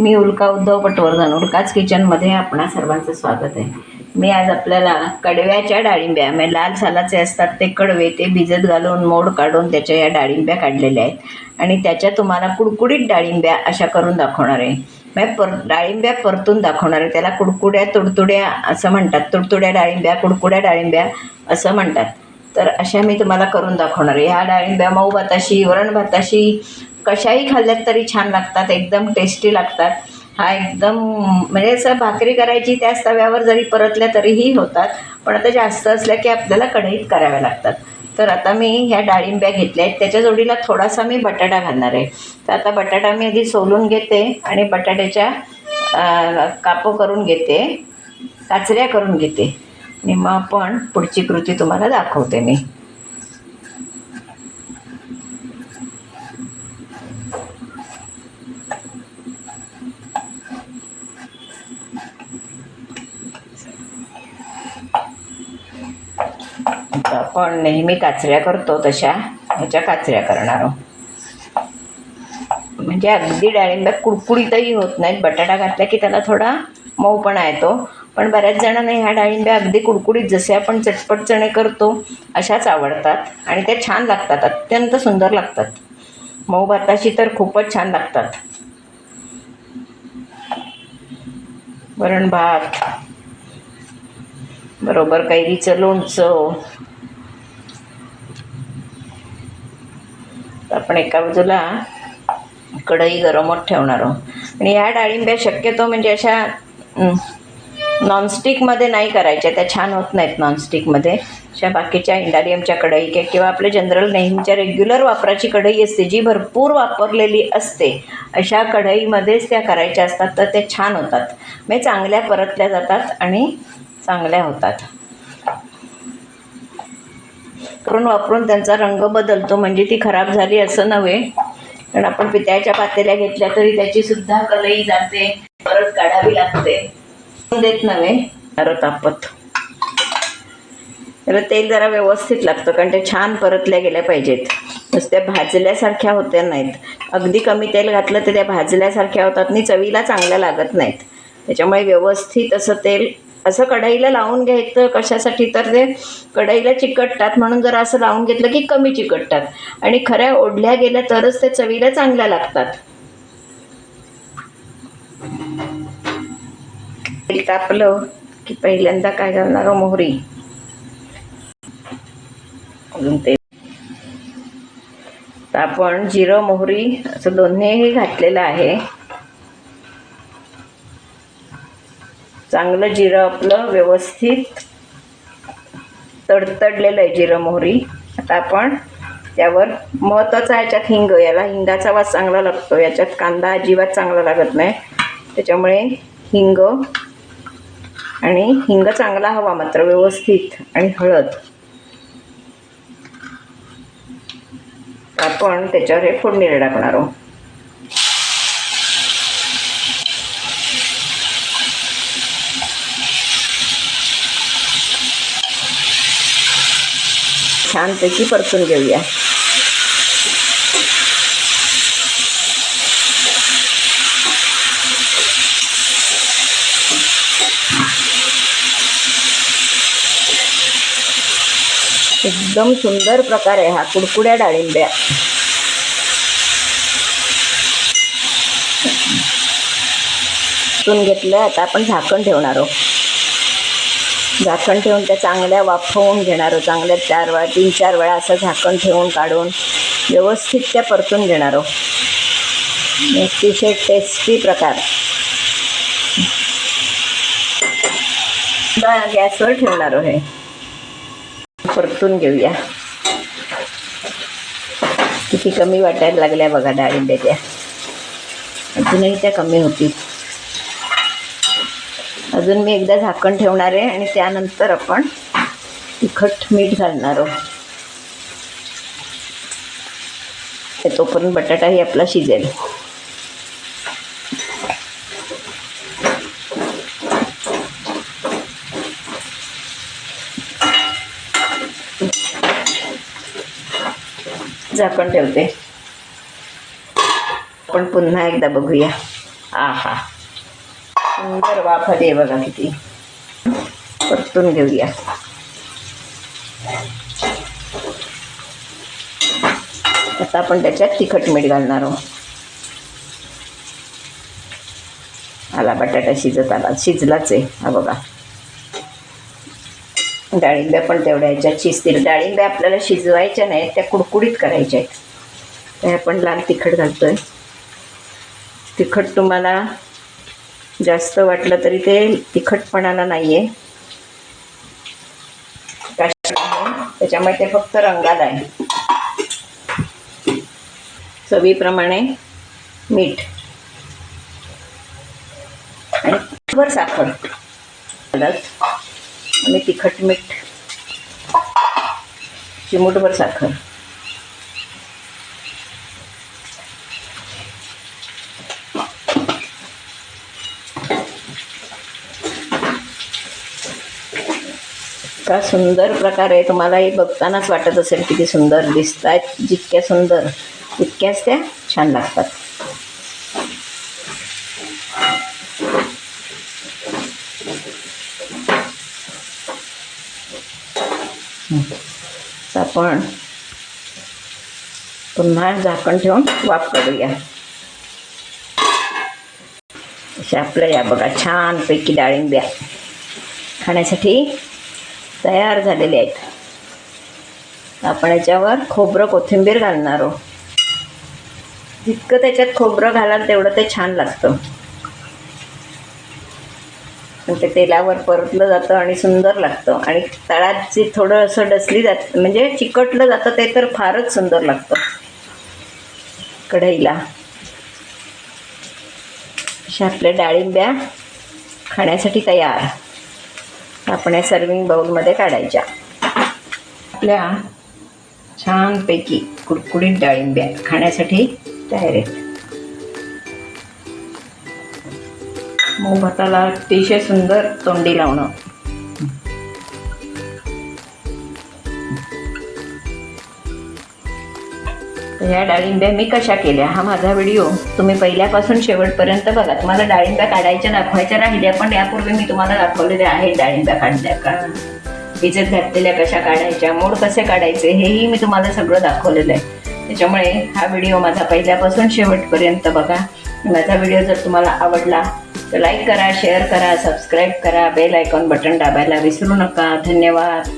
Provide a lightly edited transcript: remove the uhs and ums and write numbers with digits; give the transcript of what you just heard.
मी उल्का उद्धव पटवर्धन, उल्काच किचनमध्ये आपणा सर्वांचं स्वागत आहे. मी आज आपल्याला कडव्याच्या डाळिंब्या, म्हणजे लाल सालाचे असतात ते कडवे, ते भिजत घालून मोड काढून त्याच्या या डाळिंब्या काढलेल्या आहेत आणि त्याच्या तुम्हाला कुडकुडीत डाळिंब्या अशा करून दाखवणार आहे. डाळिंब्या परतून दाखवणार आहे. त्याला कुडकुड्या तुडतुड्या असं म्हणतात. तुडतुड्या डाळिंब्या, कुडकुड्या डाळिंब्या असं म्हणतात. तर अशा मी तुम्हाला करून दाखवणार आहे. ह्या डाळिंब्या मऊ भाताशी, वरण भाताशी कशाही खाल्ल्यात तरी छान लागतात, एकदम टेस्टी लागतात. हा एकदम म्हणजे असं भाकरी करायची त्याच तव्यावर जरी परतल्या तरीही होतात, पण आता जास्त असल्या की आपल्याला कढईत कराव्या लागतात. तर आता मी ह्या डाळिंब्या घेतल्या आहेत, त्याच्या जोडीला थोडासा मी बटाटा घालणार आहे. तर आता बटाटा मी आधी सोलून घेते आणि बटाट्याच्या कापं करून घेते, काचऱ्या करून घेते आणि मग आपण पुढची कृती तुम्हाला दाखवते मी. आपण नेहमी काचऱ्या करतो तशा ह्याच्या काचऱ्या करणार आहोत. म्हणजे अगदी डाळिंब्या कुडकुडीतही होत नाहीत. बटाटा घातला की त्याला थोडा मऊपणा येतो, पण बऱ्याच जणांना ह्या डाळिंब्या अगदी कुडकुडीत जसे आपण चटपट चणे करतो अशाच आवडतात आणि त्या छान लागतात, अत्यंत सुंदर लागतात. मऊ भाताशी तर खूपच छान लागतात. वरण भात बरोबर कैरीचं लोणचं. आपण एका बाजूला कढई गरम होत ठेवणार आहोत आणि ह्या डाळिंब्या शक्यतो म्हणजे अशा नॉनस्टिकमध्ये नाही करायच्या, त्या छान होत नाहीत नॉनस्टिकमध्ये. अशा बाकीच्या इंडालियमच्या कढई किंवा आपल्या जनरल नेहमीच्या रेग्युलर वापराची कढई असते जी भरपूर वापरलेली असते, अशा कढईमध्येच त्या करायच्या असतात. तर ते छान होतात, म्हणजे चांगल्या परतल्या जातात आणि चांगल्या होतात. करून वापरून त्यांचा रंग बदलतो, म्हणजे ती खराब झाली असं नव्हे. कारण आपण पितळ्याच्या पातेल्या घेतल्या तरी त्याची सुद्धा कलई जाते, परत काढावी लागते, देत नव्हे. तापत तर तेल जरा व्यवस्थित लागतं, कारण ते छान परतल्या गेल्या पाहिजेत. नुसत्या भाजल्यासारख्या होत्या नाहीत. अगदी कमी तेल घातलं तर त्या भाजल्यासारख्या होतात आणि चवीला चांगल्या लागत नाहीत. त्याच्यामुळे व्यवस्थित असं तेल असं कढईला लावून घ्यायचं. कशासाठी? तर ते कढईला चिकटतात, म्हणून जरा असं लावून घेतलं की कमी चिकटतात आणि खऱ्या ओढल्या गेल्या तरच ते चवीला चांगल्या लागतात. तेल तापलं की पहिल्यांदा काय घालणार? मोहरी. अजून ते आपण जिरं मोहरी असं दोन्हीही घातलेलं आहे. चांगलं जिरं आपलं व्यवस्थित तडतडलेलं आहे जिरं मोहरी. आता आपण त्यावर महत्त्वाचा ह्याच्यात हिंग, याला हिंगाचा वास चांगला लागतो. याच्यात कांदा अजिबात चांगला लागत नाही, त्याच्यामुळे हिंग आणि हिंग चांगला हवा मात्र व्यवस्थित. आणि हळद. आपण त्याच्यावर हे फोडणीला टाकणार आहोत. छानपैकी परतून घेऊया. एकदम सुंदर प्रकार आहे हा कुडकुड्या डाळिंब्या. परतून घेतलं. आता आपण झाकण ठेवणार आहोत. झाकण ठेवून त्या चांगल्या वाफवून घेणार आहोत. चांगल्या 3-4 वेळा असं झाकण ठेवून काढून व्यवस्थित त्या परतून घेणार आहोत. अतिशय टेस्टी प्रकार. गॅसवर ठेवणार आहे. परतून घेऊया. किती कमी वाटायला लागल्या बघा डाळिंब्या. त्या अजूनही त्या कमी होतील. अजून मी एकदा झाकण ठेवणार आहे आणि त्यानंतर आपण तिखट मीठ घालणार आहोत. तोपर्यंत बटाटाही आपला शिजेल. झाकण ठेवते. आपण पुन्हा एकदा बघूया. आहा, सुंदर वाफ आली आहे बघा किती. परतून घेऊया. आता आपण त्याच्यात तिखट मीठ घालणार आहोत. आला बटाटा शिजलाच आहे हा बघा. डाळिंब्या पण तेवढ्या ह्याच्यात शिजतील. डाळिंब्या आपल्याला शिजवायच्या नाहीत, त्या कुडकुडीत करायच्या आहेत. तर आपण लाल तिखट घालतोय. तिखट तुम्हाला जास्त वाटलं तरी ते तिखटपणाला नाही आहे, त्याच्यामुळे ते फक्त रंगाला आहे. चवीप्रमाणे मीठ आणि चिमूटभर साखर आणि तिखट मीठ, चिमूटभर साखर. इतका सुंदर प्रकार आहे. तुम्हाला हे बघतानाच वाटत असेल किती सुंदर दिसत आहेत. जितक्या सुंदर तितक्याच त्या छान लागतात. आपण पुन्हा झाकण ठेवून वाफ काढूया. अशा आपल्या या बघा छानपैकी डाळिंब्या खाण्यासाठी तयार झालेले आहेत. आपण याच्यावर खोबरं कोथिंबीर घालणार आहोत. जितकं त्याच्यात खोबरं घालाल तेवढं ते छान लागतं. ते तेलावर परतलं जातं आणि सुंदर लागतं. आणि तळात जे थोडं असं डसली जात म्हणजे चिकटलं जातं ते तर फारच सुंदर लागतं कढईला. अशा आपल्या डाळिंब्या खाण्यासाठी तयार. आपण या सर्विंग बाउलमध्ये काढायच्या. आपल्या छानपैकी कुडकुडीत डाळिंब्या खाण्यासाठी तयार आहेत. मऊ भाताला अतिशय सुंदर तोंडी लावणं. ह्या डाळिंब्या मी कशा केल्या हा माझा व्हिडिओ तुम्ही पहिल्यापासून शेवटपर्यंत बघा. तुम्हाला डाळिंब्या काढायच्या दाखवायच्या राहिल्या, पण यापूर्वी मी तुम्हाला दाखवलेले आहेत. डाळिंब्या काढल्या का, भिजत घातलेल्या कशा काढायच्या, मोड कसे काढायचे हेही मी तुम्हाला सगळं दाखवलेलं आहे. त्याच्यामुळे हा व्हिडिओ माझा पहिल्यापासून शेवटपर्यंत बघा. माझा व्हिडिओ जर तुम्हाला आवडला तर लाईक करा, शेअर करा, सबस्क्राईब करा, बेल आयकॉन बटन दाबायला विसरू नका. धन्यवाद.